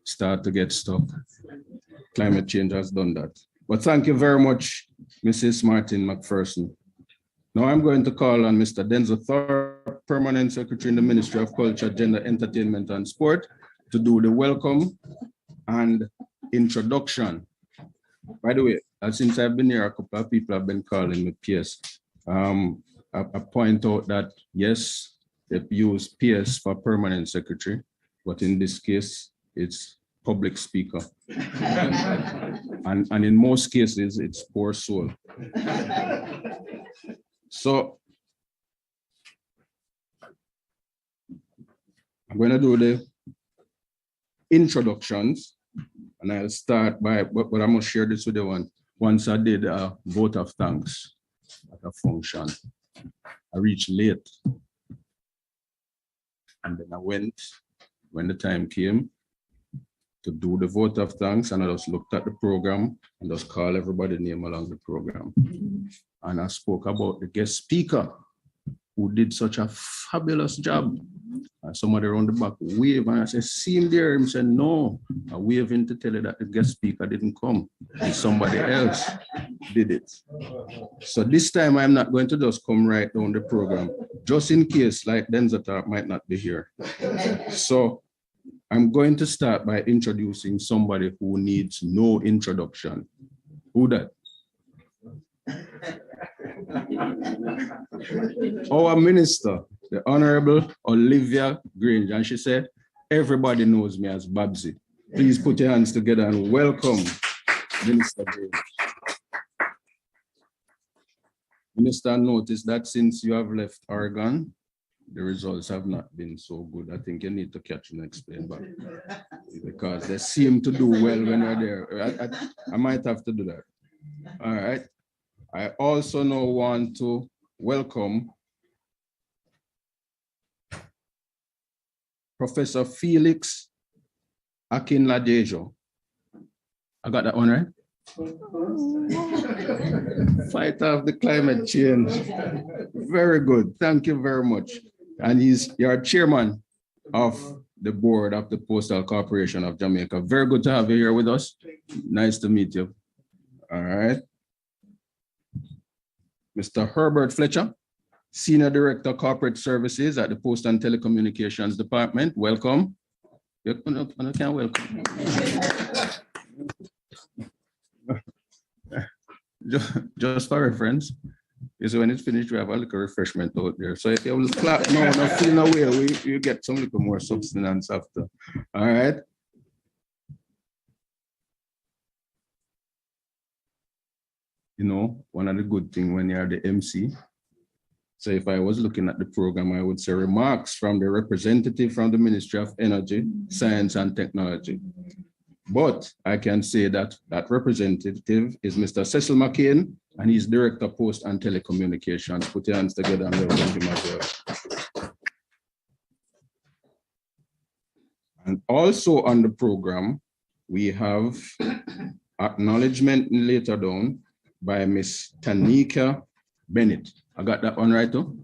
start to get stuck. Climate change has done that. But thank you very much, Mrs. Martin McPherson. Now I'm going to call on Mr. Denzel Thorpe, Permanent Secretary in the Ministry of Culture, Gender, Entertainment, and Sport, to do the welcome and introduction. By the way, since I've been here, a couple of people have been calling me PS. I point out that, yes, they use PS for Permanent Secretary, but in this case, it's public speaker. and in most cases, it's poor soul. So I'm going to do the introductions, and I'll start by, but I'm going to share this with you once I did a vote of thanks at a function. I reached late, and then I went when the time came to do the vote of thanks, and I just looked at the program and just called everybody's name along the program. And I spoke about the guest speaker who did such a fabulous job. And somebody around the back waved, and I said, see him there? He said, no, I waved in to tell you that the guest speaker didn't come, and somebody else did it. So this time I'm not going to just come right down the program, just in case, like Denzel might not be here. So I'm going to start by introducing somebody who needs no introduction. Who that? Our minister, the Honorable Olivia Grange, and she said, everybody knows me as Babsy. Please put your hands together and welcome Minister Grange. Minister, notice that since you have left Oregon, the results have not been so good. I think you need to catch and explain back, because they seem to do well when you're there. I might have to do that. All right. I also now want to welcome Professor Felix Akinladejo. I got that one right? Fighter of the climate change. Very good. Thank you very much. And you're chairman of the board of the Postal Corporation of Jamaica. Very good to have you here with us. Nice to meet you. All right. Mr. Herbert Fletcher, Senior Director of Corporate Services at the Post and Telecommunications Department. Welcome. You can welcome. Just for reference, is when it's finished, we have a little refreshment out there. So if you will clap, no feel no way, you get some little more substance after. All right. You know, one of the good things when you're the MC. So if I was looking at the program, I would say remarks from the representative from the Ministry of Energy, Science and Technology. But I can say that that representative is Mr. Cecil McCain, and he's Director of Post and Telecommunications. Put your hands together and welcome him as well. And also on the program, we have acknowledgement later down by Miss Tanika Bennett. I got that one right too?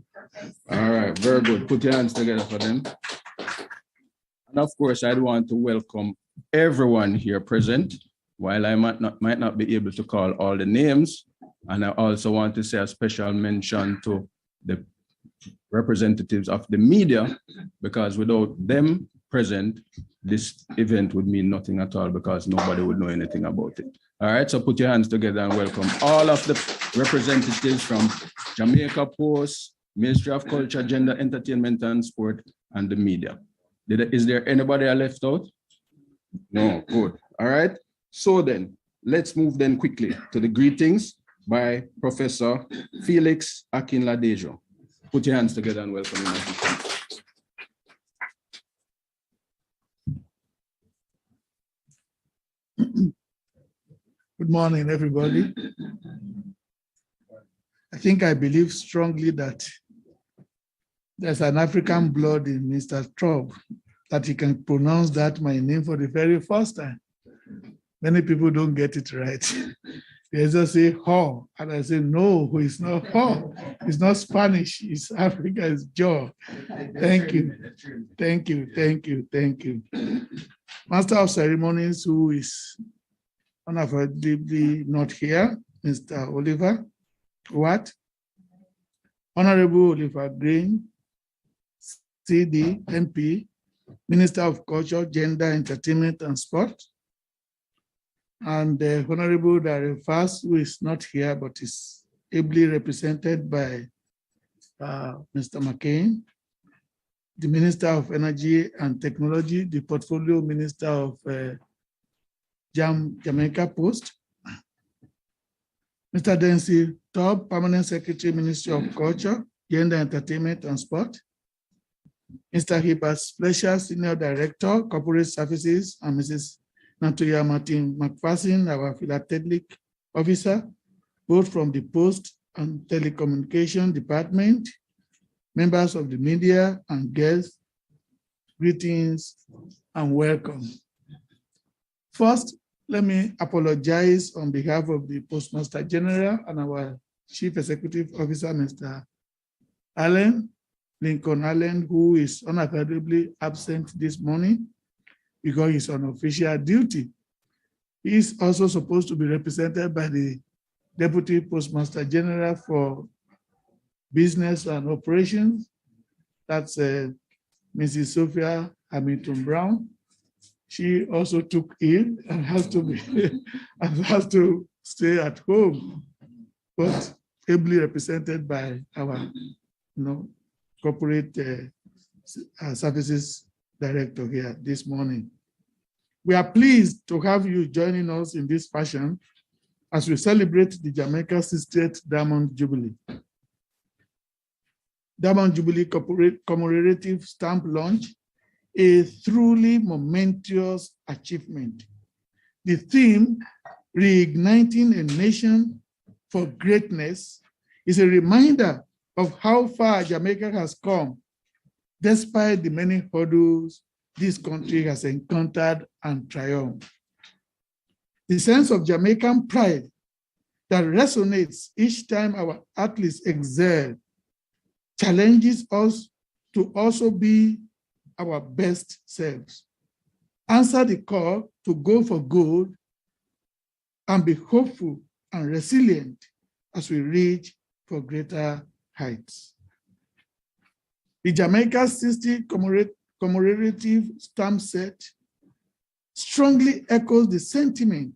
All right, very good. Put your hands together for them. And of course, I'd want to welcome everyone here present. While I might not be able to call all the names, and I also want to say a special mention to the representatives of the media, because without them present, this event would mean nothing at all, because nobody would know anything about it. All right, so put your hands together and welcome all of the representatives from Jamaica Post, Ministry of Culture, Gender, Entertainment and Sport, and the media. Is there anybody I left out? No, good. All right, so then let's move then quickly to the greetings by Professor Felix Akinladejo. Put your hands together and welcome him. Good morning, everybody. I believe strongly that there's an African blood in Mr. Trump, that he can pronounce that my name for the very first time. Many people don't get it right. They just say "ho," and I say no, it's not "ho." It's not Spanish. It's Africa. It's jaw. Thank you, thank you, thank you, thank you. Master of Ceremonies, who is unavoidably not here, Mr. Oliver Watt, Honorable Oliver Green, CD, MP, Minister of Culture, Gender, Entertainment, and Sport, and Honorable Darrell Fass, who is not here but is ably represented by Mr. McCain, the Minister of Energy and Technology, the Portfolio Minister of Jamaica Post, Mr. Dency Tobb, Permanent Secretary, Ministry of Culture, Gender, Entertainment, and Sport, Mr. Hibbert Fletcher, Senior Director, Corporate Services, and Mrs. Natoya Martin McPherson, our philatelic officer, both from the Post and Telecommunication Department, members of the media and guests, greetings and welcome. First, let me apologize on behalf of the Postmaster General and our Chief Executive Officer, Mr. Lincoln Allen, who is unavoidably absent this morning because he's on official duty. He is also supposed to be represented by the Deputy Postmaster General for Business and Operations. That's Mrs. Sophia Hamilton Brown. She also took ill and has to stay at home, but ably represented by our corporate services director here this morning. We are pleased to have you joining us in this fashion as we celebrate the Jamaica 60th Diamond Jubilee. Diamond Jubilee commemorative stamp launch, a truly momentous achievement. The theme, Reigniting a Nation for Greatness, is a reminder of how far Jamaica has come, despite the many hurdles this country has encountered and triumphed. The sense of Jamaican pride that resonates each time our athletes excel challenges us to also be our best selves. Answer the call to go for gold and be hopeful and resilient as we reach for greater heights. The Jamaica 60 commemorative stamp set strongly echoes the sentiment,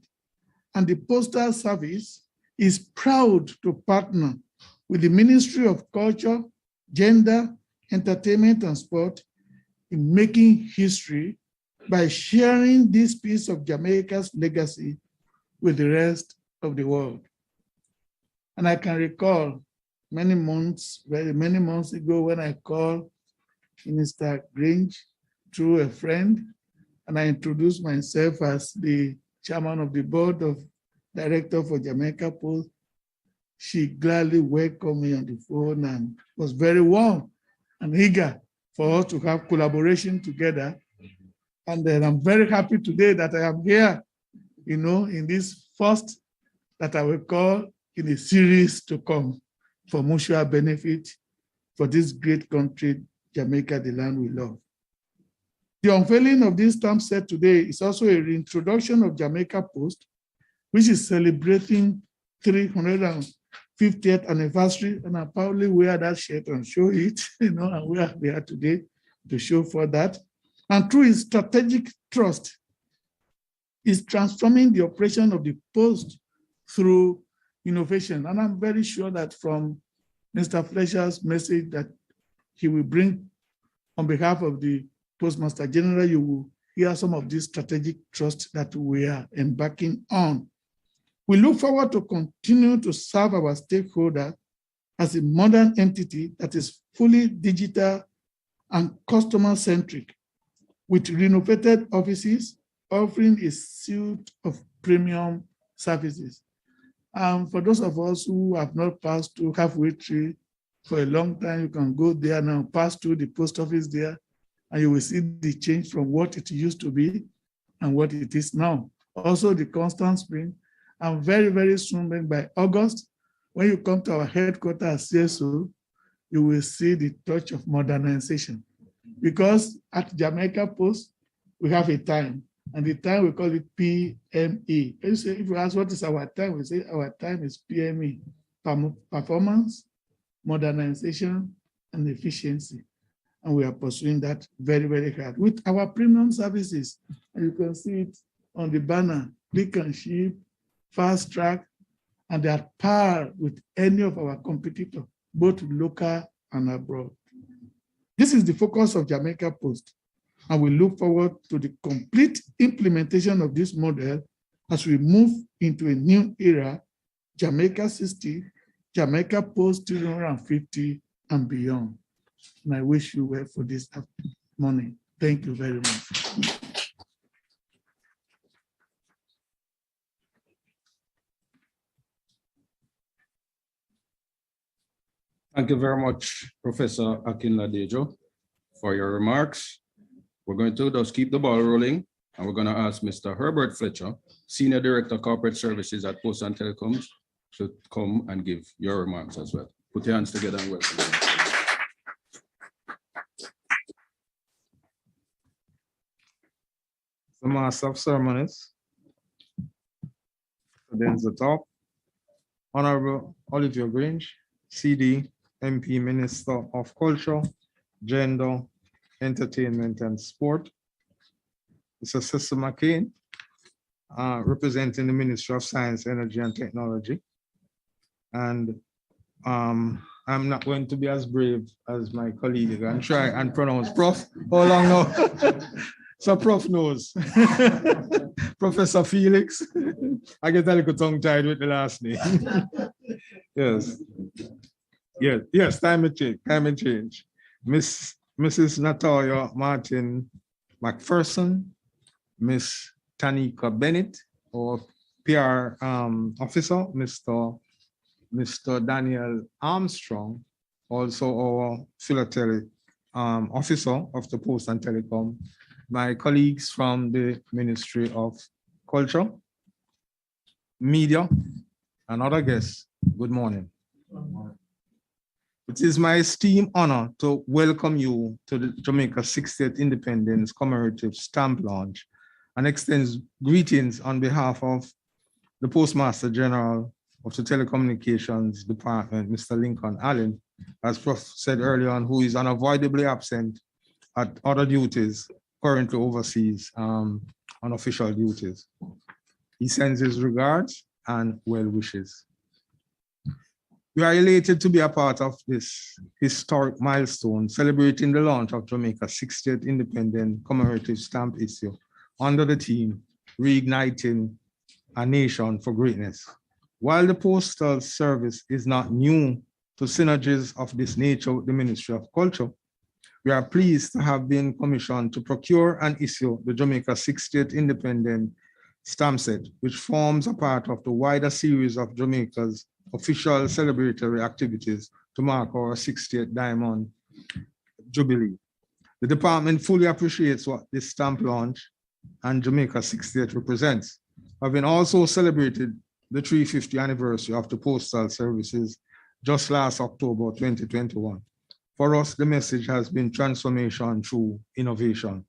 and the Postal Service is proud to partner with the Ministry of Culture, Gender, Entertainment, and Sport in making history by sharing this piece of Jamaica's legacy with the rest of the world. And I can recall many months ago when I called Minister Grange through a friend, and I introduced myself as the chairman of the board of director for Jamaica Post. She gladly welcomed me on the phone and was very warm and eager for us to have collaboration together. And then I'm very happy today that I am here, in this first that I will call in a series to come for mutual benefit for this great country, Jamaica, the land we love. The unveiling of this stamp set today is also a reintroduction of Jamaica Post, which is celebrating 350th anniversary, and I'll probably wear that shirt and show it, and we are there today to show for that. And through its strategic trust, is transforming the operation of the Post through innovation. And I'm very sure that from Mr. Fletcher's message that he will bring on behalf of the Postmaster General, you will hear some of this strategic trust that we are embarking on. We look forward to continue to serve our stakeholders as a modern entity that is fully digital and customer-centric, with renovated offices offering a suite of premium services. For those of us who have not passed through halfway tree for a long time, you can go there now, pass through the post office there, and you will see the change from what it used to be and what it is now. Also the Constant Spring And very, very soon, then by August, when you come to our headquarters at CSO, you will see the touch of modernization. Because at Jamaica Post, we have a time, and the time we call it PME. If you ask what is our time, we say our time is PME, performance, modernization, and efficiency. And we are pursuing that very, very hard with our premium services. And you can see it on the banner, Click and Ship, Fast Track, and they are par with any of our competitors, both local and abroad. This is the focus of Jamaica Post, and we look forward to the complete implementation of this model as we move into a new era, Jamaica 60, Jamaica Post 250, and beyond. And I wish you well for this morning. Thank you very much. Thank you very much, Professor Akinladejo, for your remarks. We're going to just keep the ball rolling, and we're going to ask Mr. Herbert Fletcher, Senior Director, Corporate Services at Postal and Telecoms, to come and give your remarks as well. Put your hands together and welcome. The Master of Ceremonies, then the top, Honorable Olivier Grange, CD, MP, Minister of Culture, Gender, Entertainment and Sport. Mr. Cecil McCain, representing the Ministry of Science, Energy and Technology. And I'm not going to be as brave as my colleague and try and pronounce Prof. How long now? So Prof knows. Professor Felix. I get a little tongue-tied with the last name. Yes. Yes, time and change. Mrs. Natalia Martin McPherson, Miss Tanika Bennett, or PR officer, Mr. Daniel Armstrong, also our philatelic officer of the Post and Telecom, my colleagues from the Ministry of Culture, Media, and other guests, good morning. It is my esteemed honor to welcome you to the Jamaica 60th Independence Commemorative Stamp Launch and extend greetings on behalf of the Postmaster General of the Telecommunications Department, Mr. Lincoln Allen, as Prof said earlier on, who is unavoidably absent at other duties, currently overseas on official duties. He sends his regards and well wishes. We are elated to be a part of this historic milestone, celebrating the launch of Jamaica's 60th Independent Commemorative Stamp issue under the theme, Reigniting a Nation for Greatness. While the Postal Service is not new to synergies of this nature with the Ministry of Culture, we are pleased to have been commissioned to procure and issue the Jamaica 60th Independent Stamp Set, which forms a part of the wider series of Jamaica's official celebratory activities to mark our 60th Diamond Jubilee. The department fully appreciates what this stamp launch and Jamaica 60th represents, having also celebrated the 350th anniversary of the Postal Services just last October 2021. For us, the message has been transformation through innovation,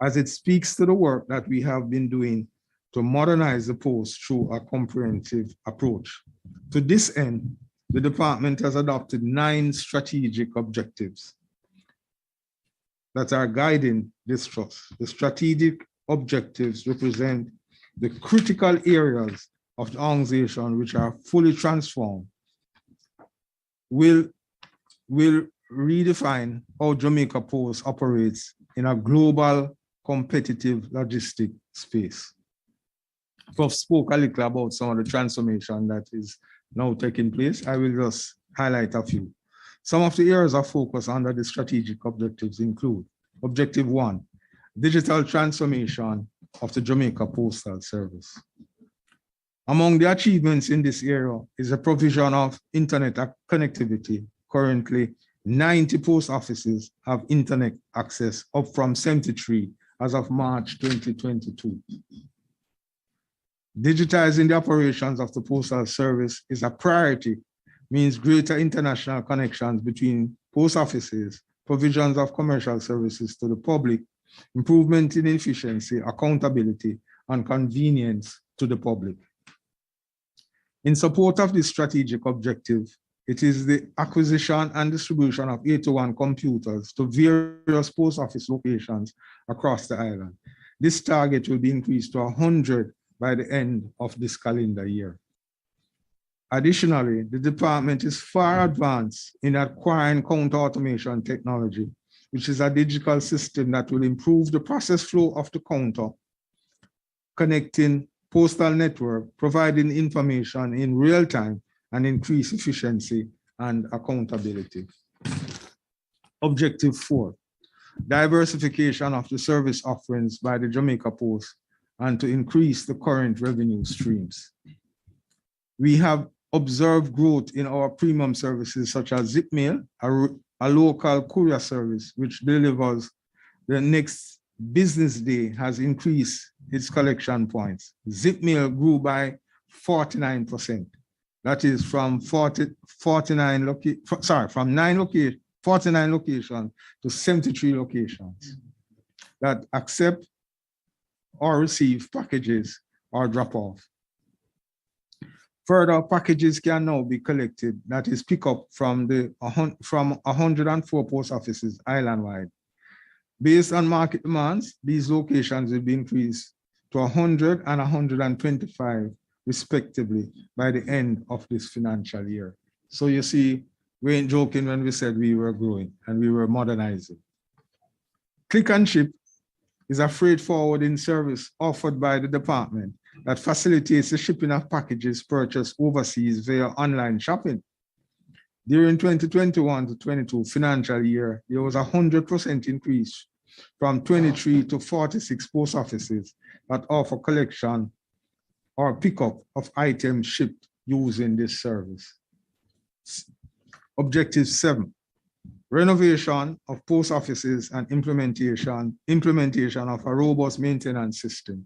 as it speaks to the work that we have been doing to modernize the Post through a comprehensive approach. To this end, the department has adopted 9 strategic objectives that are guiding this trust. The strategic objectives represent the critical areas of the organization which are fully transformed, will redefine how Jamaica Post operates in a global competitive logistic space. Prof spoke a little about some of the transformation that is now taking place. I will just highlight a few. Some of the areas of focus under the strategic objectives include Objective 1, digital transformation of the Jamaica Postal Service. Among the achievements in this area is the provision of internet connectivity. Currently, 90 post offices have internet access, up from 73 as of March 2022. Digitizing the operations of the Postal Service is a priority, means greater international connections between post offices, provisions of commercial services to the public, improvement in efficiency, accountability, and convenience to the public. In support of this strategic objective, it is the acquisition and distribution of 81 computers to various post office locations across the island. This target will be increased to 100 by the end of this calendar year. Additionally, the department is far advanced in acquiring counter automation technology, which is a digital system that will improve the process flow of the counter, connecting postal network, providing information in real time, and increase efficiency and accountability. Objective 4, diversification of the service offerings by the Jamaica Post and to increase the current revenue streams. We have observed growth in our premium services such as Zip Mail, a local courier service which delivers the next business day has increased its collection points. Zip Mail grew by 49%. That is from 49 locations to 73 locations that accept or receive packages or drop off. Further, packages can now be collected, that is pick up from 104 post offices island-wide. Based on market demands, these locations will be increased to 100 and 125 respectively by the end of this financial year. So you see, we ain't joking when we said we were growing and we were modernizing. Click and Ship is a freight forwarding service offered by the department that facilitates the shipping of packages purchased overseas via online shopping. During 2021 to 22 financial year, there was a 100% increase from 23 to 46 post offices that offer collection or pickup of items shipped using this service. Objective 7, renovation of post offices and implementation of a robust maintenance system.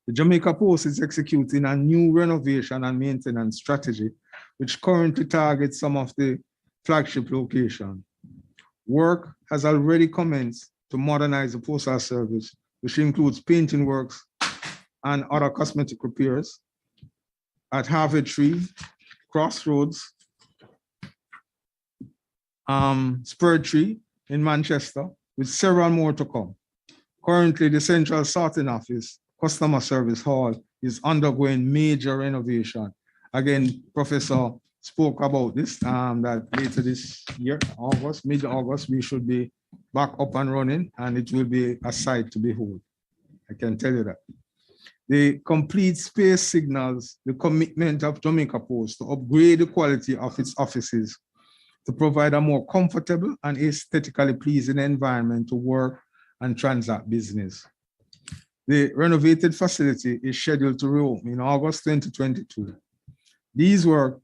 The Jamaica Post is executing a new renovation and maintenance strategy, which currently targets some of the flagship locations. Work has already commenced to modernize the postal service, which includes painting works and other cosmetic repairs at Harvard Tree, Crossroads, Spur Tree in Manchester, with several more to come. Currently, the Central Sorting Office Customer Service Hall is undergoing major renovation. Again, Professor spoke about this, that later this year, August, mid-August, we should be back up and running, and it will be a sight to behold. I can tell you that. The complete space signals the commitment of Jamaica Post to upgrade the quality of its offices to provide a more comfortable and aesthetically pleasing environment to work and transact business. The renovated facility is scheduled to reopen in August 2022. These work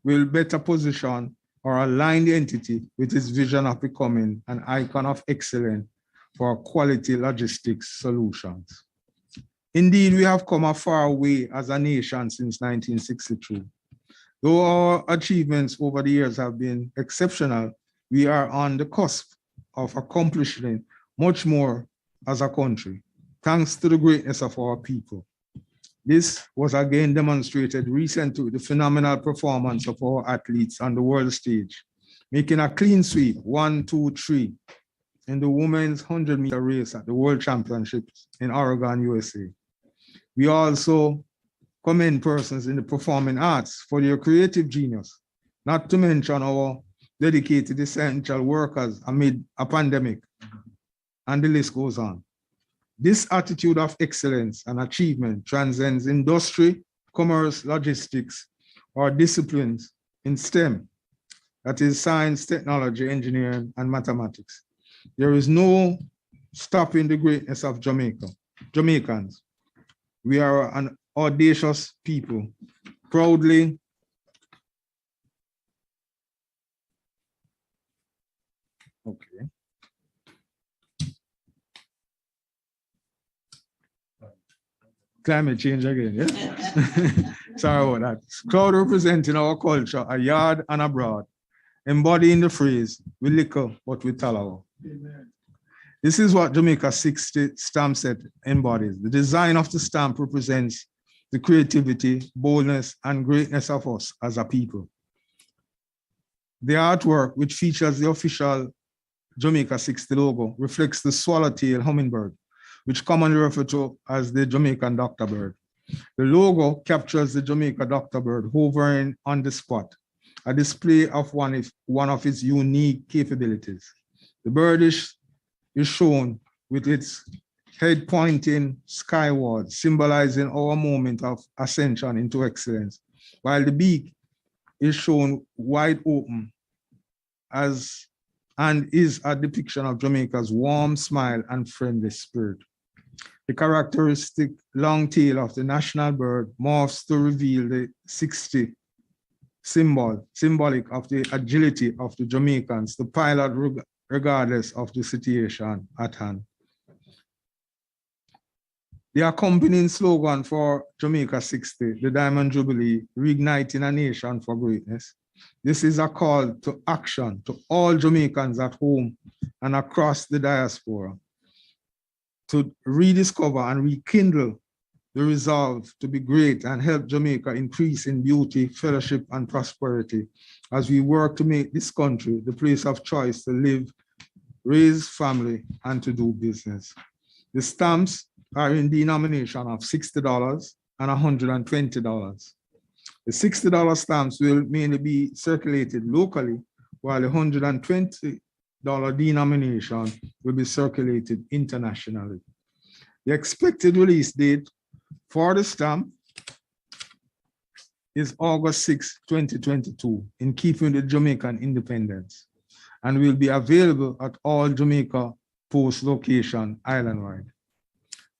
will better position or align the entity with its vision of becoming an icon of excellence for quality logistics solutions. Indeed, we have come a far way as a nation since 1962. Though our achievements over the years have been exceptional, we are on the cusp of accomplishing much more as a country, thanks to the greatness of our people. This was again demonstrated recently with the phenomenal performance of our athletes on the world stage, making a clean sweep, 1, 2, 3, in the women's 100-meter race at the World Championships in Oregon, USA. We also commend persons in the performing arts for their creative genius, not to mention our dedicated essential workers amid a pandemic, and the list goes on. This attitude of excellence and achievement transcends industry, commerce, logistics, or disciplines in STEM, that is science, technology, engineering, and mathematics. There is no stopping the greatness of Jamaicans. We are an audacious people, proudly okay. Climate change again, yeah? Sorry about that. Cloud representing our culture, a yard and abroad, embodying the phrase, we liquor, but we tallow. This is what Jamaica 60 stamp set embodies. The design of the stamp represents the creativity, boldness, and greatness of us as a people. The artwork, which features the official Jamaica 60 logo, reflects the swallowtail hummingbird, which commonly referred to as the Jamaican doctor bird. The logo captures the Jamaica doctor bird hovering on the spot, a display of one of its unique capabilities. The bird is shown with its head pointing skyward, symbolizing our moment of ascension into excellence, while the beak is shown wide open and is a depiction of Jamaica's warm smile and friendly spirit. The characteristic long tail of the national bird morphs to reveal the 60 symbolic of the agility of the Jamaicans, the pilot regardless of the situation at hand. The accompanying slogan for Jamaica 60, the Diamond Jubilee, reigniting a nation for greatness. This is a call to action to all Jamaicans at home and across the diaspora to rediscover and rekindle the resolve to be great and help Jamaica increase in beauty, fellowship, and prosperity as we work to make this country the place of choice to live, raise family, and to do business. The stamps are in denomination of $60 and $120. The $60 stamps will mainly be circulated locally, while the $120 denomination will be circulated internationally. The expected release date for the stamp is August 6, 2022, in keeping with Jamaican independence, and will be available at all Jamaica Post locations island-wide.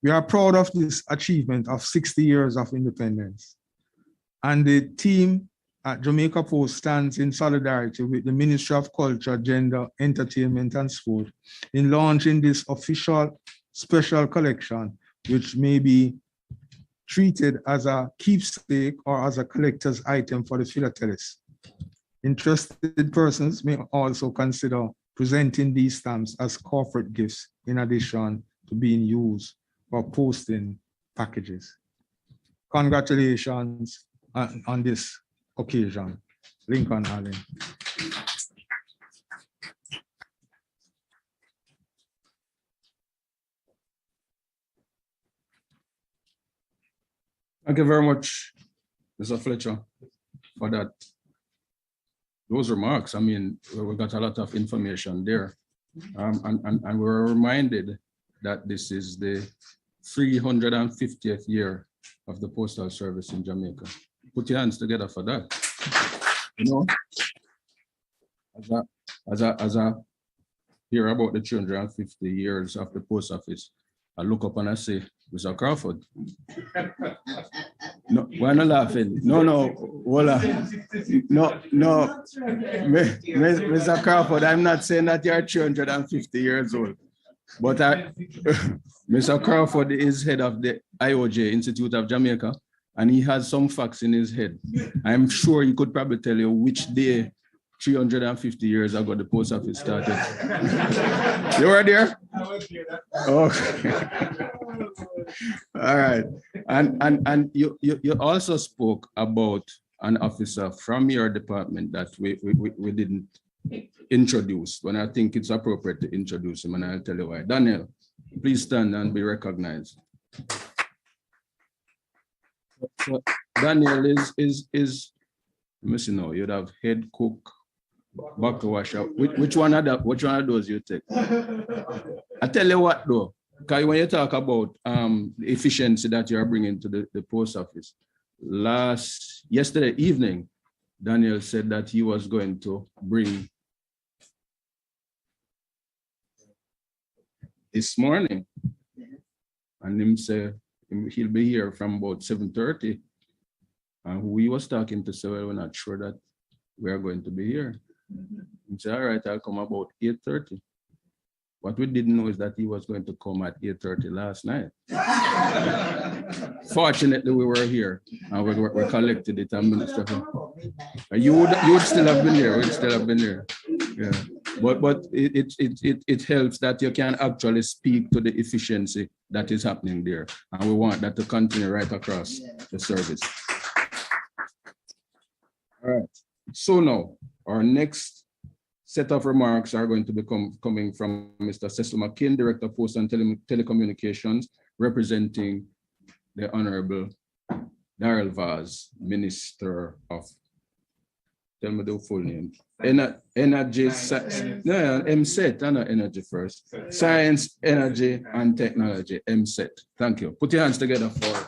We are proud of this achievement of 60 years of independence, and the team at Jamaica Post stands in solidarity with the Ministry of Culture, Gender, Entertainment, and Sport in launching this official special collection, which may be treated as a keepsake or as a collector's item for the philatelist. Interested persons may also consider presenting these stamps as corporate gifts in addition to being used for posting packages. Congratulations on this occasion, Lincoln Allen. Thank you very much, Mr. Fletcher, for those remarks. I mean, we got a lot of information there. And we're reminded that this is the 350th year of the Postal Service in Jamaica. Put your hands together for that. You know, as I hear about the 350 years of the post office, I look up and I say, Mr. Crawford. No, we're not laughing. No, voila. No, Mr. Crawford, I'm not saying that you're 350 years old, but Mr. Crawford is head of the IOJ, Institute of Jamaica, and he has some facts in his head. I'm sure he could probably tell you which day 350 years ago the post office started. You were there? I was there. Okay. All right. And you also spoke about an officer from your department that we didn't introduce, when I think it's appropriate to introduce him, and I'll tell you why. Daniel, please stand and be recognized. So Daniel is let me see now, you'd have head cook, bucket washer. Which one of those you take? I tell you what though, because when you talk about the efficiency that you are bringing to the post office, yesterday evening, Daniel said that he was going to bring this morning, and him say he'll be here from about 7:30. And who he was talking to said, well, we're not sure that we are going to be here. He said, all right, I'll come about 8:30. What we didn't know is that he was going to come at 8:30 last night. Fortunately, we were here and we collected it and Minister. You would still have been there. We'd still have been there. Yeah. But it helps that you can actually speak to the efficiency that is happening there. And we want that to continue right across the service. All right. So now our next set of remarks are going to be coming from Mr. Cecil McKinn, Director of Postal and Telecommunications, representing the Honorable Darrell Vaz, Minister of, tell me the full name. Energy, no, MSET, not energy first. Science, Energy, and Technology, MSET. Thank you. Put your hands together for.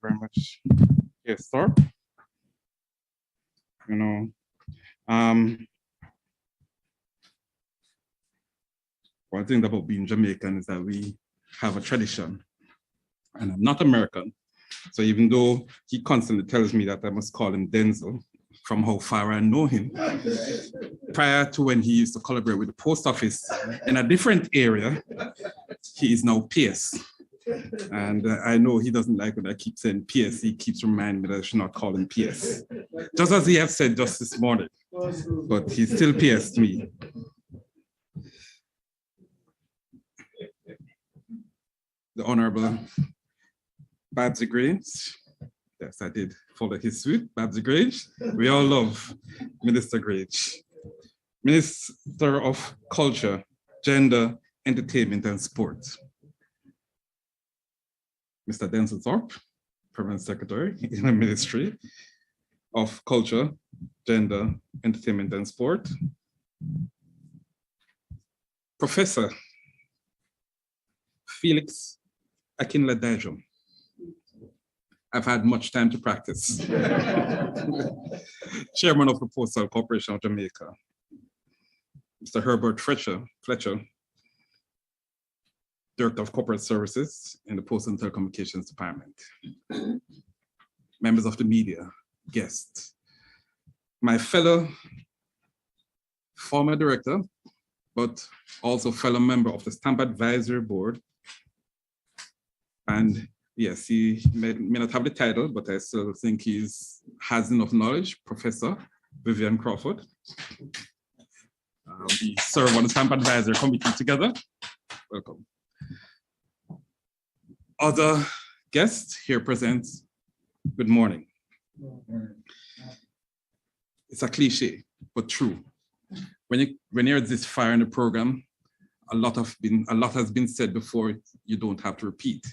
Very much. Yes, sir. You know, one thing about being Jamaican is that we have a tradition, and I'm not American. So even though he constantly tells me that I must call him Denzel, from how far I know him, prior to when he used to collaborate with the post office in a different area, he is now PS. And I know he doesn't like when I keep saying PS. He keeps reminding me that I should not call him PS. Just as he has said just this morning, but he's still PS to me. The Honorable Babsy Grange. Yes, I did follow his suit, Babsy Grange. We all love Minister Grange. Minister of Culture, Gender, Entertainment, and Sport. Mr. Denzel Thorpe, Permanent Secretary in the Ministry of Culture, Gender, Entertainment, and Sport. Professor Felix Akinladajo. I've had much time to practice. Chairman of the Postal Corporation of Jamaica. Mr. Herbert Fletcher, Director of Corporate Services in the Postal and Telecommunications Department. Members of the media, guests. My fellow former director, but also fellow member of the Stamp Advisory Board. And yes, he may not have the title, but I still think he has enough knowledge, Professor Vivian Crawford. We serve on the Stamp Advisory Committee together. Welcome. Other guests here present, good morning. It's a cliche, but true. When you're this far in the program, a lot has been said before, you don't have to repeat.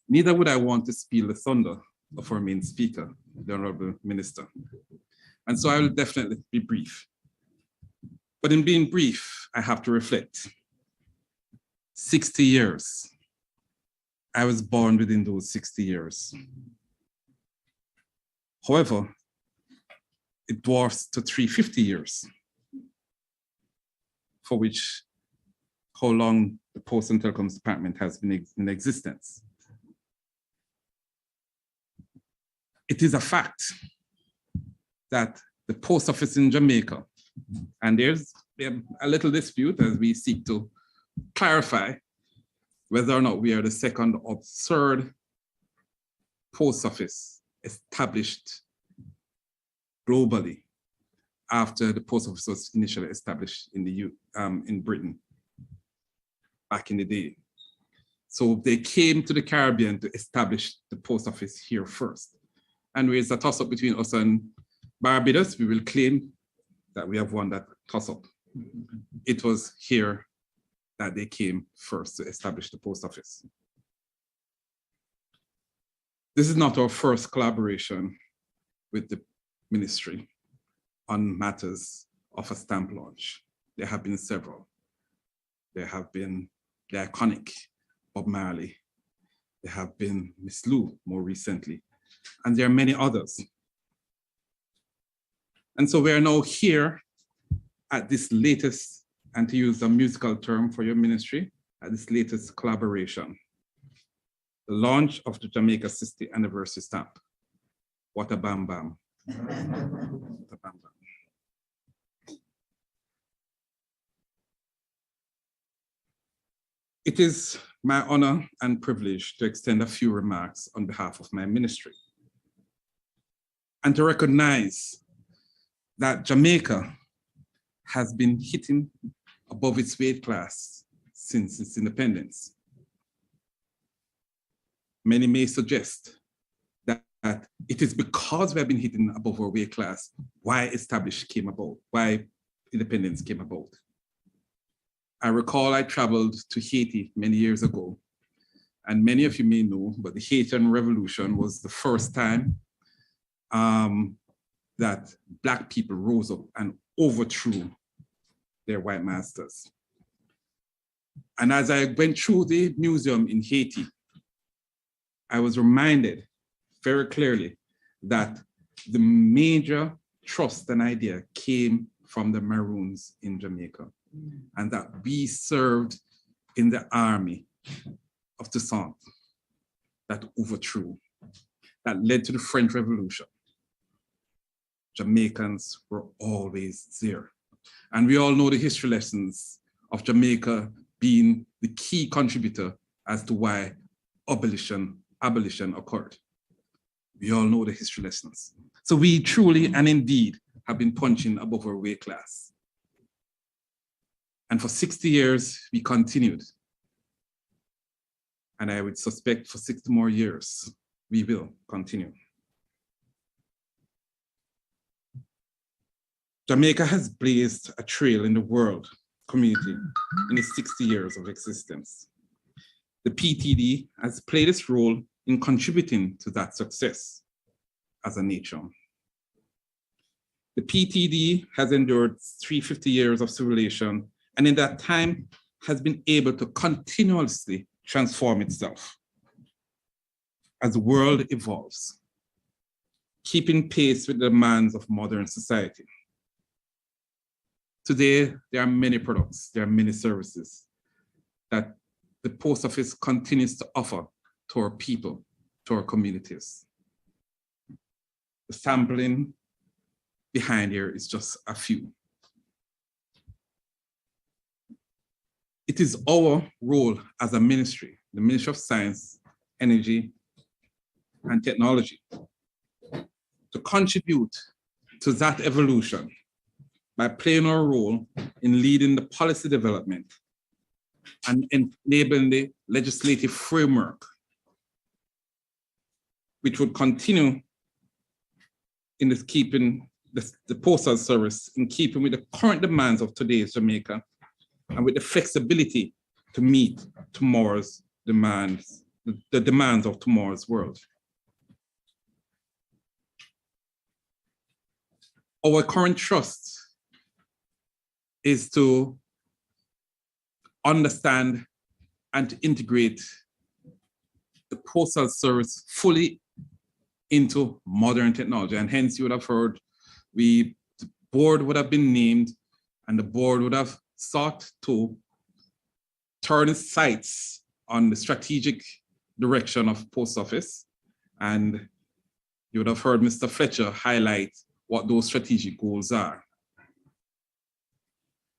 Neither would I want to steal the thunder of our main speaker, the Honorable Minister. And so I will definitely be brief. But in being brief, I have to reflect. 60 years. I was born within those 60 years. However, it dwarfs to 350 years, for which how long the Post and Telecoms Department has been in existence. It is a fact that the post office in Jamaica, and there's a little dispute as we seek to clarify whether or not we are the second or third post office established globally after the post office was initially established in Britain back in the day. So they came to the Caribbean to establish the post office here first. And there's a toss-up between us and Barbados. We will claim that we have won that toss-up. It was here that they came first to establish the post office. This is not our first collaboration with the ministry on matters of a stamp launch. There have been several. There have been the iconic Bob Marley. There have been Miss Lou more recently, and there are many others. And so we are now here at this latest, and to use a musical term for your ministry, at this latest collaboration, the launch of the Jamaica 60th anniversary stamp. What a bam bam. What a bam bam. It is my honor and privilege to extend a few remarks on behalf of my ministry and to recognize that Jamaica has been hitting above its weight class since its independence. Many may suggest that it is because we have been hitting above our weight class why independence came about. I recall I traveled to Haiti many years ago, and many of you may know, but the Haitian Revolution was the first time that Black people rose up and overthrew their white masters. And as I went through the museum in Haiti, I was reminded very clearly that the major trust and idea came from the Maroons in Jamaica, and that we served in the army of Toussaint that overthrew, that led to the French Revolution. Jamaicans were always there. And we all know the history lessons of Jamaica being the key contributor as to why abolition occurred. We all know the history lessons. So we truly and indeed have been punching above our weight class. And for 60 years, we continued. And I would suspect for 60 more years, we will continue. Jamaica has blazed a trail in the world community in its 60 years of existence. The PTD has played its role in contributing to that success as a nation. The PTD has endured 350 years of civilization, and in that time has been able to continuously transform itself as the world evolves, keeping pace with the demands of modern society. Today, there are many products, there are many services that the Post Office continues to offer to our people, to our communities. The sampling behind here is just a few. It is our role as a ministry, the Ministry of Science, Energy, and Technology, to contribute to that evolution by playing our role in leading the policy development and enabling the legislative framework, which would continue in this keeping the Postal Service in keeping with the current demands of today's Jamaica and with the flexibility to meet tomorrow's demands, the demands of tomorrow's world. Our current trust is to understand and to integrate the Postal Service fully into modern technology. And hence you would have heard the board would have been named and the board would have sought to turn its sights on the strategic direction of Post Office. And you would have heard Mr. Fletcher highlight what those strategic goals are.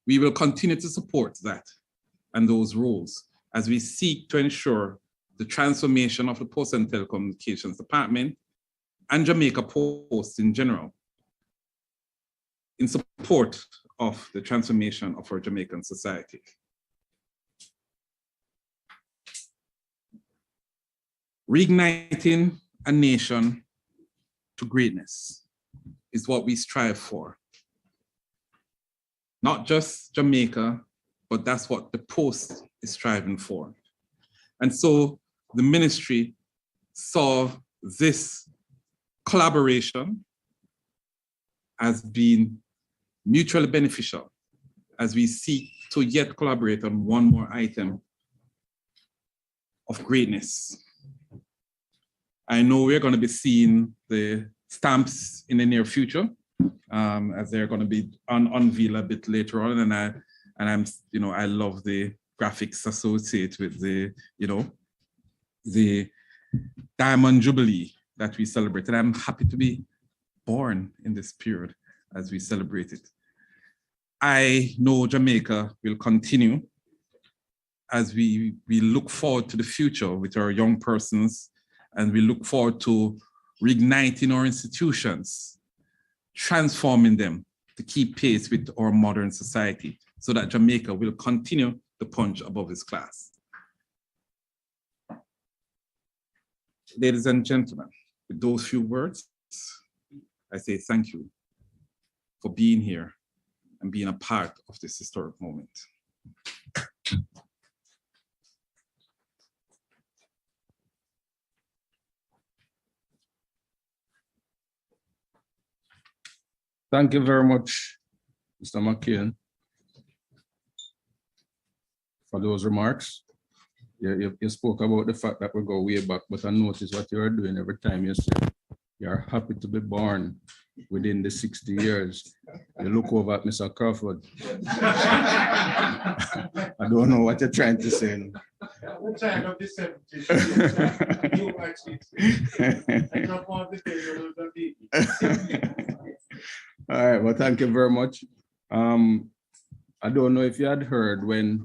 We will continue to support that and those roles as we seek to ensure the transformation of the Post and Telecommunications Department and Jamaica Post in general in support of the transformation of our Jamaican society. Reigniting a nation to greatness is what we strive for. Not just Jamaica, but that's what the Post is striving for. And so the ministry saw this collaboration as being mutually beneficial as we seek to yet collaborate on one more item of greatness. I know we're going to be seeing the stamps in the near future, as they're going to be unveiled a bit later on, I love the graphics associated with the Diamond Jubilee that we celebrate. And I'm happy to be born in this period as we celebrate it. I know Jamaica will continue as we look forward to the future with our young persons, and we look forward to reigniting our institutions, transforming them to keep pace with our modern society so that Jamaica will continue to punch above its class. Ladies and gentlemen, with those few words, I say thank you for being here and being a part of this historic moment. Thank you very much, Mr. McCain, for those remarks. You spoke about the fact that we go way back, but I noticed what you are doing every time you say you're happy to be born within the 60 years. You look over at Mr. Crawford. I don't know what you're trying to say. I'm trying of the 70s. You actually. All right, well, thank you very much. I don't know if you had heard when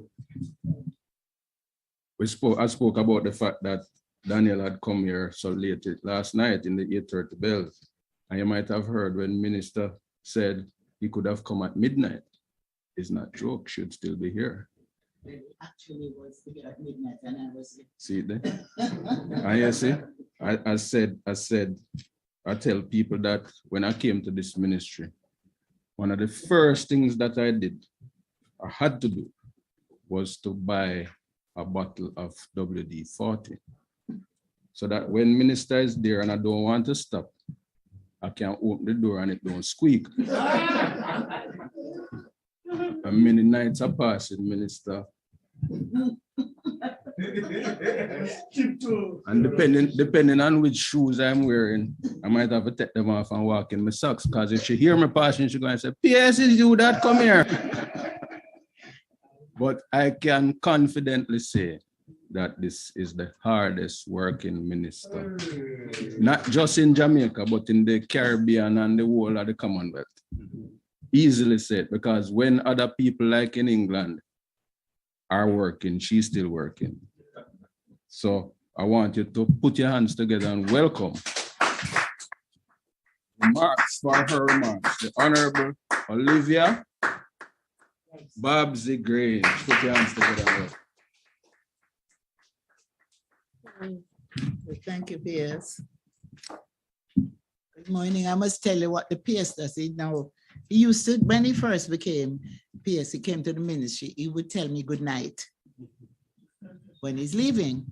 I spoke about the fact that Daniel had come here so late last night in the 8:30 bells. And you might have heard when Minister said he could have come at midnight. It's not joke, should still be here. It actually was here at midnight and I was here. See there? And you see, I tell people that when I came to this ministry, one of the first things that I had to do was to buy a bottle of WD-40. So that when minister is there and I don't want to stop, I can open the door and it don't squeak. And many nights are passing, minister. And depending on which shoes I'm wearing, I might have to take them off and walk in my socks, because if she hear me passing, she's going to say, "P.S. is you that come here." But I can confidently say that this is the hardest working minister, not just in Jamaica, but in the Caribbean and the whole of the Commonwealth. Easily said, because when other people like in England are working, she's still working. So I want you to put your hands together and welcome remarks for her remarks. The Honorable Olivia Babsy Grange. Put your hands together. Thank you, P.S. Good morning. I must tell you what the P.S. does. Now, he used to, when he first became P.S., he came to the ministry, he would tell me good night when he's leaving.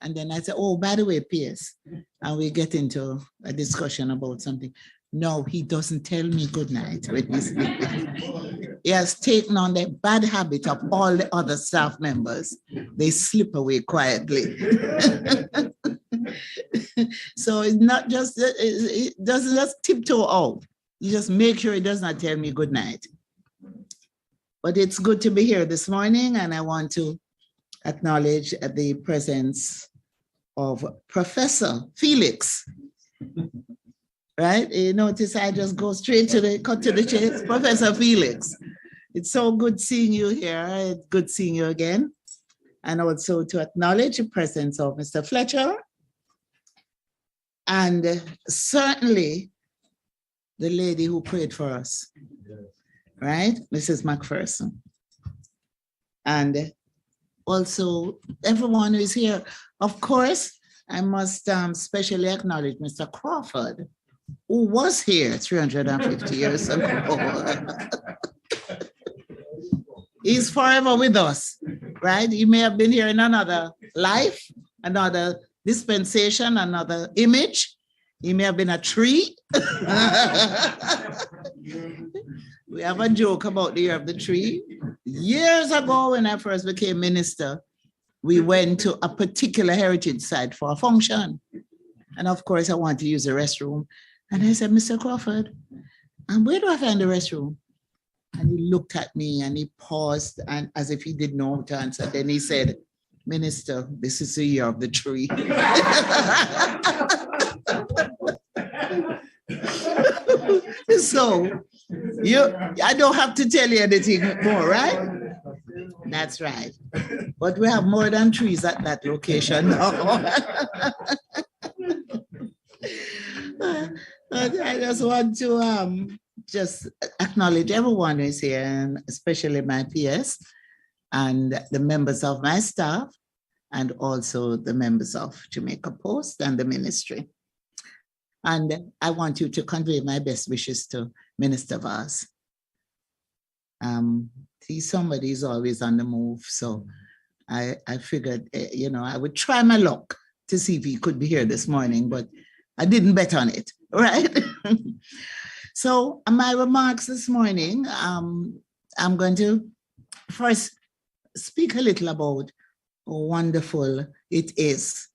And then I said, "Oh, by the way, P.S." And we get into a discussion about something. No, he doesn't tell me good night when he's leaving. He has taken on the bad habit of all the other staff members. They slip away quietly. So it's not just, it doesn't just tiptoe out. You just make sure he does not tell me good night. But it's good to be here this morning, and I want to acknowledge the presence of Professor Felix. Right? You notice I just go straight to the cut to the chase. Professor Felix. It's so good seeing you here. It's good seeing you again. And also to acknowledge the presence of Mr. Fletcher. And certainly the lady who prayed for us, right? Mrs. McPherson. And also everyone who is here. Of course, I must specially acknowledge Mr. Crawford, who was here 350 years ago. He's forever with us, right? He may have been here in another life, another dispensation, another image. He may have been a tree. We have a joke about the year of the tree. Years ago, when I first became minister, we went to a particular heritage site for a function. And of course, I wanted to use the restroom. And I said, "Mr. Crawford, and where do I find the restroom?" And he looked at me and he paused, and as if he didn't know how to answer. Then he said, "Minister, this is the year of the tree." So I don't have to tell you anything more, right? That's right. But we have more than trees at that location now. I just want to just acknowledge everyone who is here, and especially my PS and the members of my staff, and also the members of Jamaica Post and the ministry. And I want you to convey my best wishes to Minister Vaz. See, somebody is always on the move, so I figured, I would try my luck to see if he could be here this morning, but I didn't bet on it, right? So my remarks this morning, I'm going to first speak a little about how wonderful it is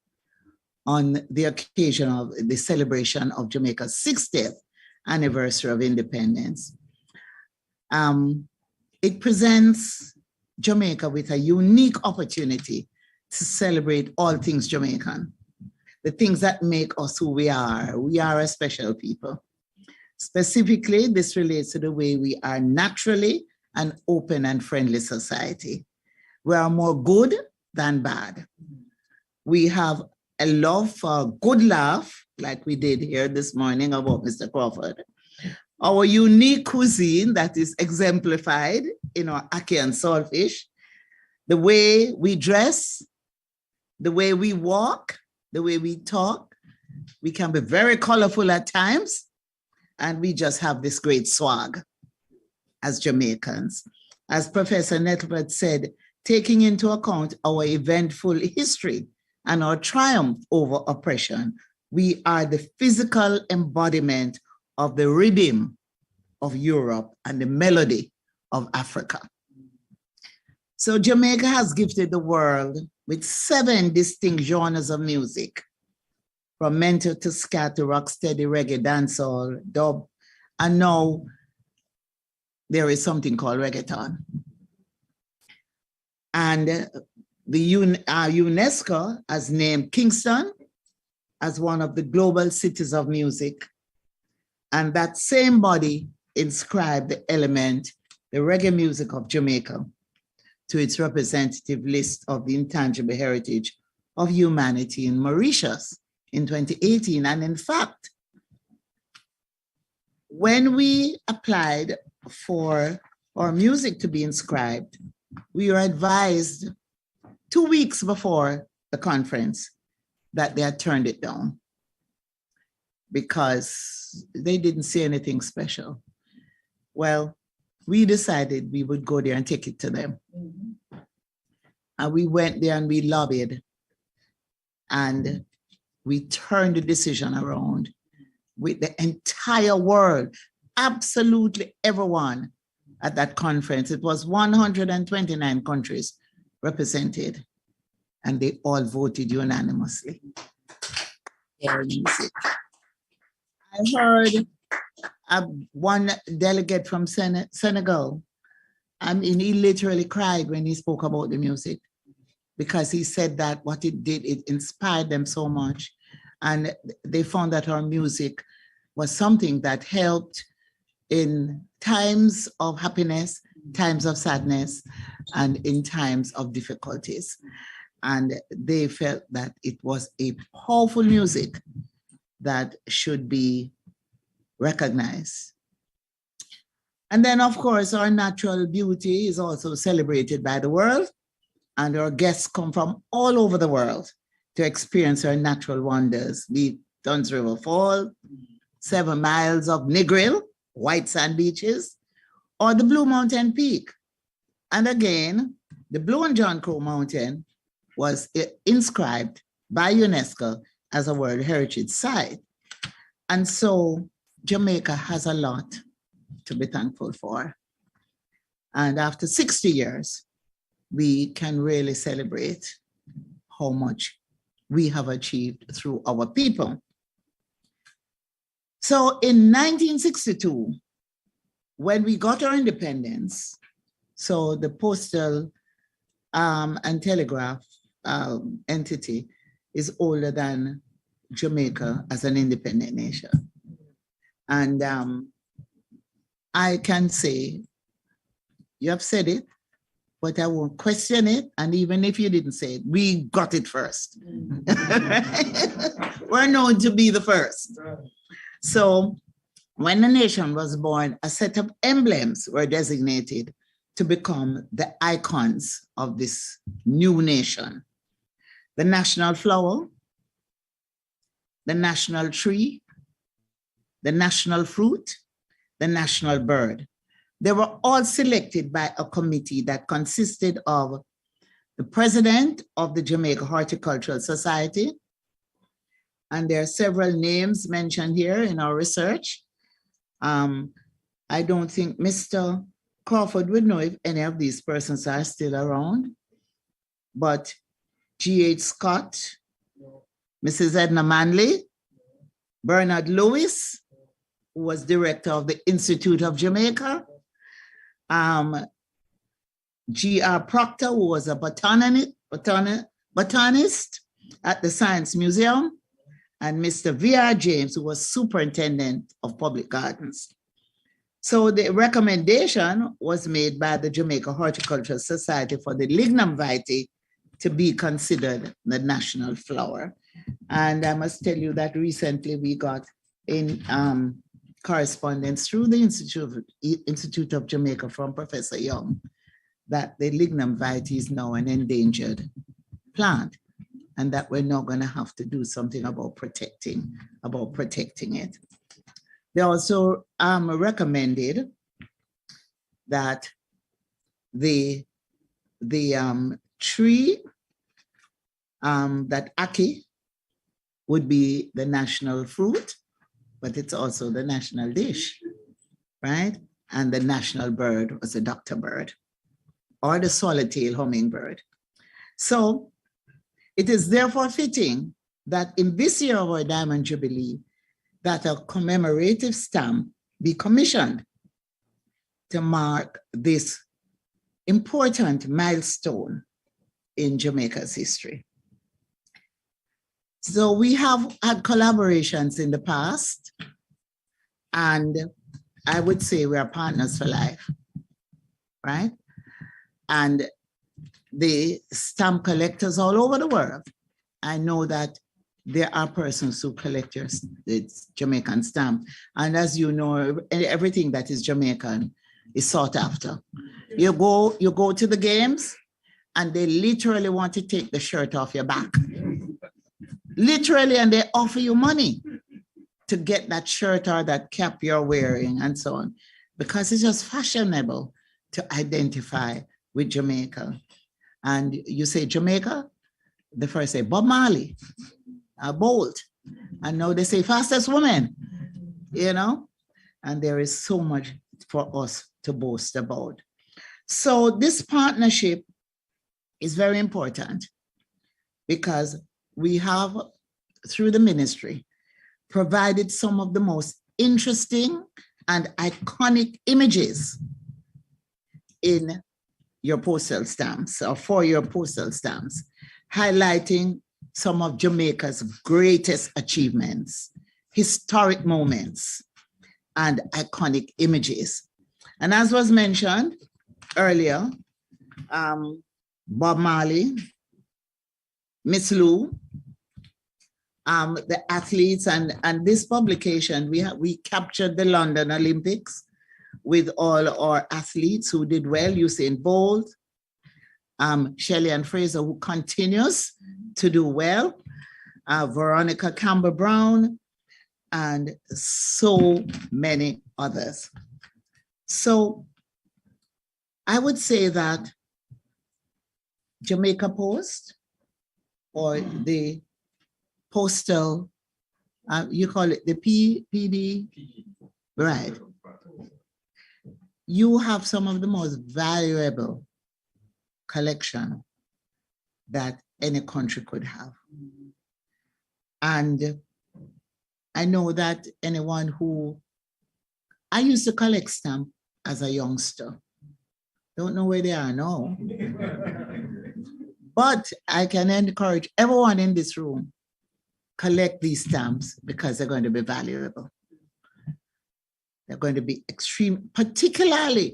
on the occasion of the celebration of Jamaica's 60th anniversary of independence. It presents Jamaica with a unique opportunity to celebrate all things Jamaican, the things that make us who we are. We are a special people. Specifically, this relates to the way we are naturally an open and friendly society. We are more good than bad. We have a love for a good laugh, like we did here this morning about Mr. Crawford. Our unique cuisine that is exemplified in our ackee and saltfish, the way we dress, the way we walk, the way we talk. We can be very colorful at times, and we just have this great swag as Jamaicans. As Professor Nettlewood said, taking into account our eventful history and our triumph over oppression, we are the physical embodiment of the rhythm of Europe and the melody of Africa. So Jamaica has gifted the world with 7 distinct genres of music, from mento to scat to rocksteady, reggae, dancehall, dub, and now there is something called reggaeton. And the UNESCO has named Kingston as one of the global cities of music. And that same body inscribed the element, the reggae music of Jamaica, to its representative list of the intangible heritage of humanity in Mauritius in 2018. And in fact, when we applied for our music to be inscribed, we were advised 2 weeks before the conference that they had turned it down because they didn't see anything special. Well, we decided we would go there and take it to them. And we went there and we lobbied. And we turned the decision around with the entire world, absolutely everyone at that conference. It was 129 countries represented, and they all voted unanimously. I heard one delegate from Senegal, he literally cried when he spoke about the music, because he said that what it did, it inspired them so much. And they found that our music was something that helped in times of happiness, times of sadness, and in times of difficulties. And they felt that it was a powerful music that should be recognized. And then, of course, our natural beauty is also celebrated by the world, and our guests come from all over the world to experience our natural wonders, be it Duns River Fall, 7 miles of Negril, white sand beaches, or the Blue Mountain Peak. And again, the Blue and John Crow Mountain was inscribed by UNESCO as a World Heritage Site. And so Jamaica has a lot to be thankful for. And after 60 years, we can really celebrate how much we have achieved through our people. So in 1962, when we got our independence, so the Postal and Telegraph entity is older than Jamaica as an independent nation. And I can say, you have said it, but I won't question it. And even if you didn't say it, we got it first. We're known to be the first. So when the nation was born, a set of emblems were designated to become the icons of this new nation. The national flower, the national tree, the national fruit, the national bird. They were all selected by a committee that consisted of the president of the Jamaica Horticultural Society, and there are several names mentioned here in our research. I don't think Mr. Crawford would know if any of these persons are still around, but G.H. Scott, Mrs. Edna Manley, Bernard Lewis, who was director of the Institute of Jamaica, G.R. Proctor, who was a botanist at the Science Museum, and Mr. V.R. James, who was superintendent of public gardens. So the recommendation was made by the Jamaica Horticultural Society for the lignum vitae to be considered the national flower. And I must tell you that recently we got in correspondence through the Institute of Jamaica from Professor Young that the lignum vitae is now an endangered plant, and that we're now going to have to do something about protecting it. They also recommended that the tree, that ackee, would be the national fruit, but it's also the national dish, right? And the national bird was the doctor bird, or the swallowtail hummingbird. So it is therefore fitting that in this year of our Diamond Jubilee, that a commemorative stamp be commissioned to mark this important milestone in Jamaica's history. So we have had collaborations in the past, and I would say we are partners for life, right? And the stamp collectors all over the world, I know that there are persons who collect your Jamaican stamp. And as you know, everything that is Jamaican is sought after. You go to the games and they literally want to take the shirt off your back. Literally, and they offer you money to get that shirt or that cap you're wearing and so on, because it's just fashionable to identify with Jamaica. And you say Jamaica, the first say Bob Marley, Bolt, and now they say fastest woman, you know, and there is so much for us to boast about. So this partnership is very important because we have, through the ministry, provided some of the most interesting and iconic images in your postal stamps, or for your postal stamps, highlighting some of Jamaica's greatest achievements, historic moments, and iconic images. And as was mentioned earlier, Bob Marley, Miss Lou, the athletes, and this publication, we captured the London Olympics with all our athletes who did well, Usain Bolt, Shelley and Fraser, who continues to do well, Veronica Campbell-Brown, and so many others. So I would say that Jamaica Post, or the postal, you call it the PD, right? You have some of the most valuable collection that any country could have. And I know that anyone who, I used to collect stamps as a youngster. Don't know where they are now. But I can encourage everyone in this room, collect these stamps because they're going to be valuable. They're going to be extreme, particularly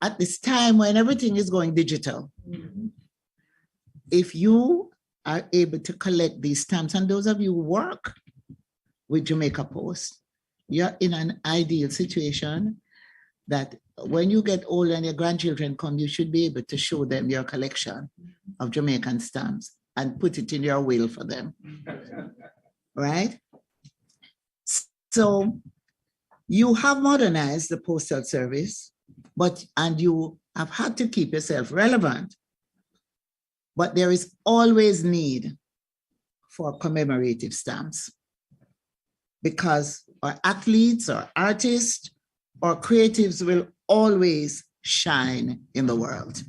at this time when everything is going digital. If you are able to collect these stamps, and those of you who work with Jamaica Post, you're in an ideal situation that when you get old and your grandchildren come, you should be able to show them your collection of Jamaican stamps and put it in your will for them, right? So you have modernized the postal service, and you have had to keep yourself relevant, but there is always need for commemorative stamps because our athletes or artists or creatives will always shine in the world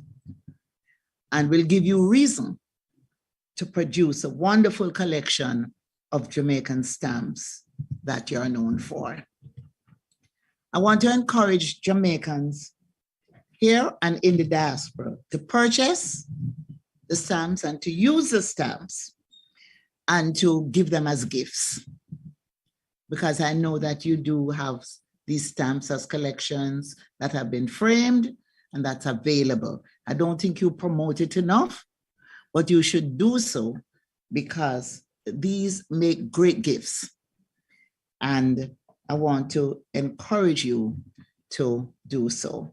and will give you reason to produce a wonderful collection of Jamaican stamps that you're known for. I want to encourage Jamaicans here and in the diaspora to purchase the stamps and to use the stamps and to give them as gifts, because I know that you do have these stamps as collections that have been framed and that's available. I don't think you promote it enough, but you should do so because these make great gifts. And I want to encourage you to do so.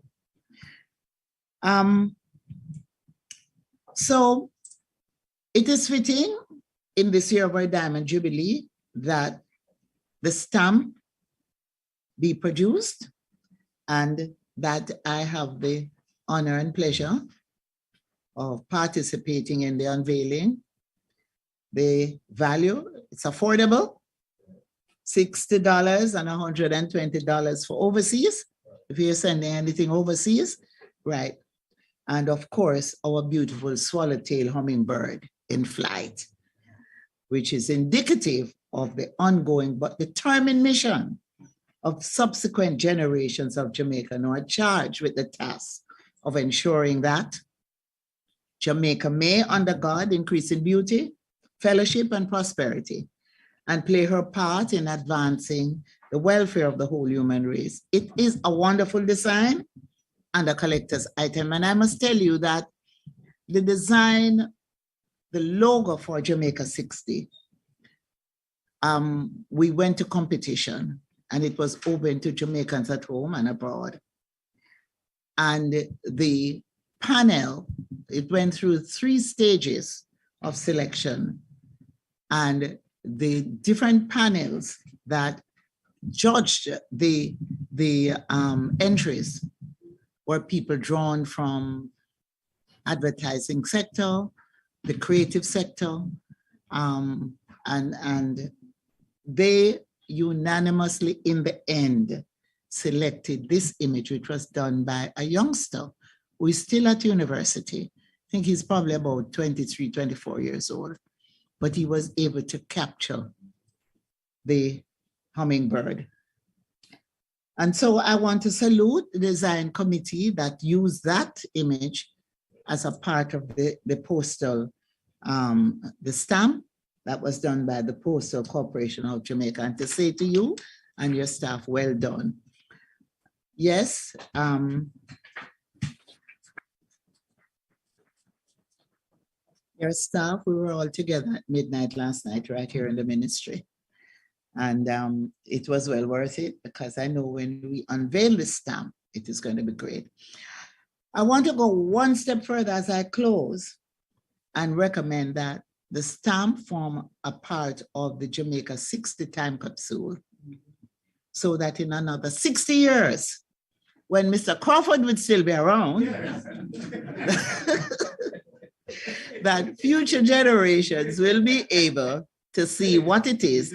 So it is fitting in this year of our Diamond Jubilee that the stamp be produced and that I have the honor and pleasure of participating in the unveiling. The value, it's affordable, $60 and $120 for overseas, if you're sending anything overseas, right? And of course, our beautiful swallowtail hummingbird in flight, which is indicative of the ongoing but determined mission of subsequent generations of Jamaican who are charged with the task of ensuring that Jamaica may, under God, increase in beauty, fellowship, and prosperity, and play her part in advancing the welfare of the whole human race. It is a wonderful design and a collector's item. And I must tell you that the design, the logo for Jamaica 60, we went to competition and it was open to Jamaicans at home and abroad. And the panel, it went through 3 stages of selection, and the different panels that judged the entries were people drawn from advertising sector, the creative sector, and they unanimously in the end selected this image, which was done by a youngster who is still at university. I think he's probably about 23, 24 years old, but he was able to capture the hummingbird. And so I want to salute the design committee that used that image as a part of the postal, the stamp that was done by the Postal Corporation of Jamaica, and to say to you and your staff, well done. Yes. Your staff, we were all together at midnight last night, right here in the ministry. And it was well worth it because I know when we unveil the stamp, it is going to be great. I want to go one step further as I close and recommend that the stamp form a part of the Jamaica 60 time capsule, so that in another 60 years, when Mr. Crawford would still be around, that future generations will be able to see what it is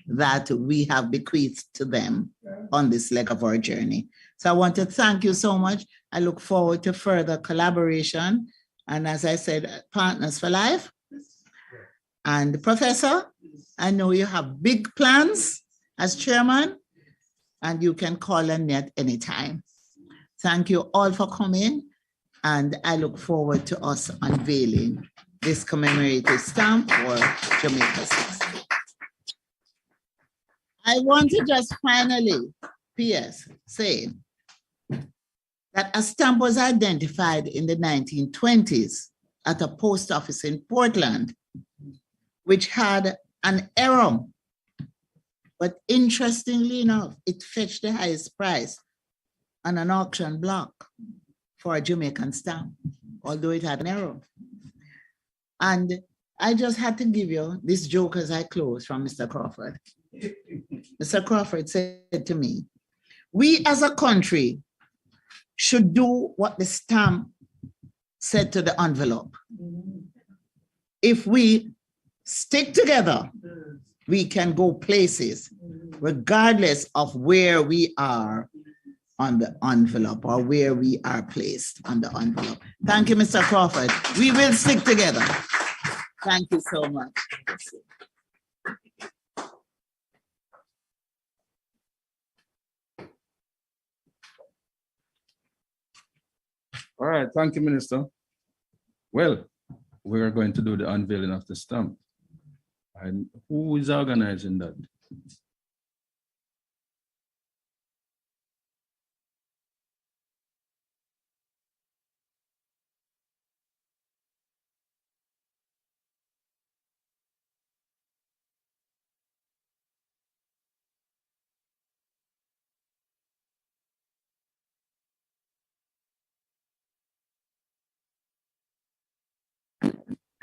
that we have bequeathed to them on this leg of our journey. So I want to thank you so much. I look forward to further collaboration. And as I said, partners for life. And Professor, I know you have big plans as chairman, and you can call on me at any time. Thank you all for coming, and I look forward to us unveiling this commemorative stamp for Jamaica 60. I want to just finally, PS, say that a stamp was identified in the 1920s at a post office in Portland, which had an error. But interestingly enough, it fetched the highest price on an auction block for a Jamaican stamp, although it had an error. And I just had to give you this joke as I close from Mr. Crawford. Mr. Crawford said to me, we as a country should do what the stamp said to the envelope. If we stick together, we can go places regardless of where we are on the envelope or where we are placed on the envelope. Thank you, Mr. Crawford. We will stick together. Thank you so much. All right, thank you, Minister. Well, we're going to do the unveiling of the stamp. And who is organizing that?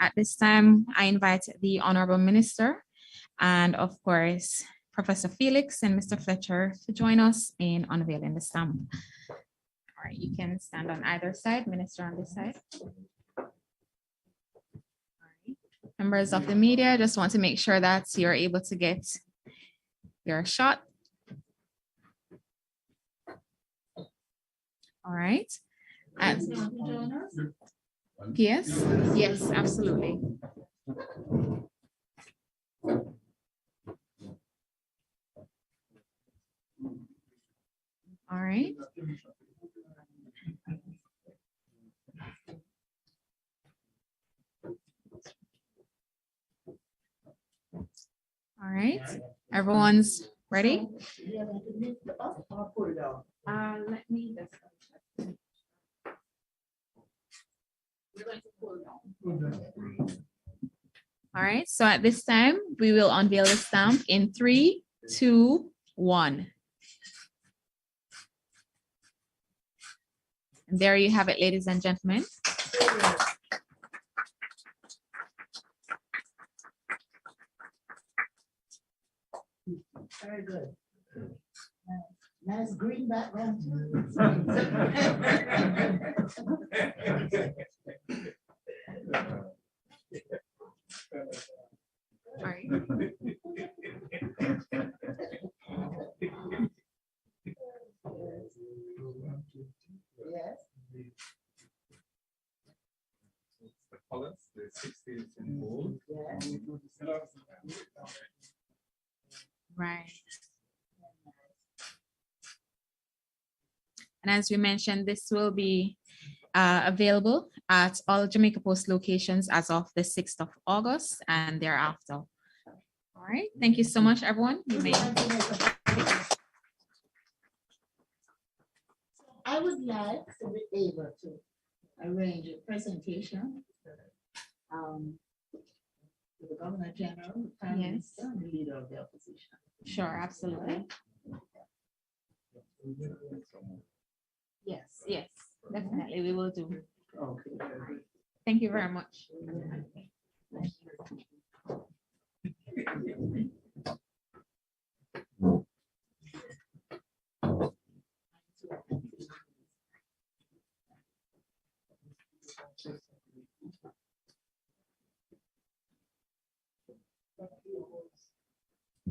At this time, I invite the Honorable Minister and of course, Professor Felix and Mr. Fletcher to join us in unveiling the stamp. All right, you can stand on either side, Minister on this side. All right. Members of the media, just want to make sure that you're able to get your shot. All right. Yes, yes, absolutely. All right. All right, everyone's ready? Let me just. All right, so at this time, we will unveil the stamp in 3, 2, 1. And there you have it, ladies and gentlemen. Very good. Nice green background. All right. Yes. The colors, the 60s in gold. Right. And as we mentioned, this will be available at all Jamaica Post locations as of the 6th of August and thereafter. All right, thank you so much, everyone. You may. I would like to be able to arrange a presentation to the Governor General, the Prime Minister, and the Leader of the Opposition. Sure, absolutely. Yes, yes, definitely, we will do. Okay. Thank you very much.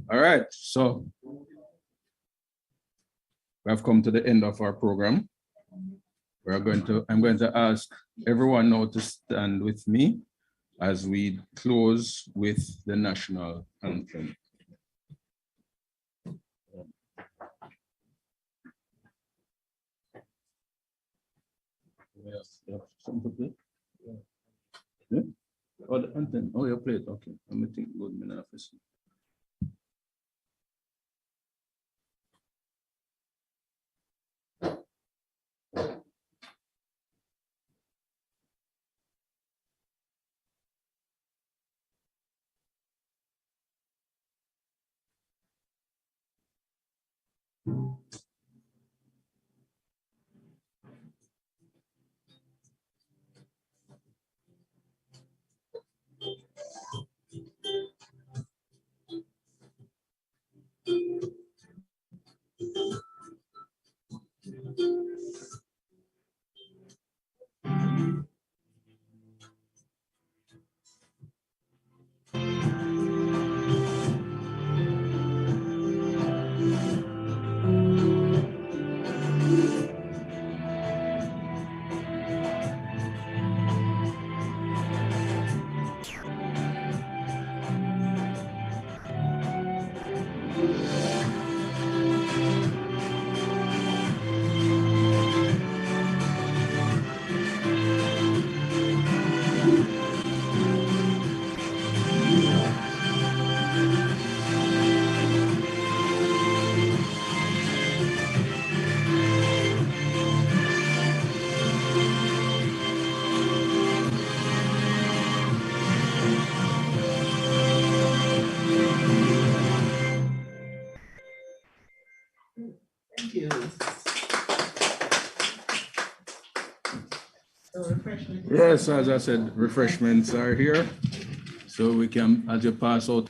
All right, so we have come to the end of our program. I'm going to ask everyone now to stand with me as we close with the National Anthem. Yeah? Oh, the anthem. Oh, you played. Okay. I'm think good. Thank you. So refreshments. Yes, as I said, refreshments are here. So we can, as you pass out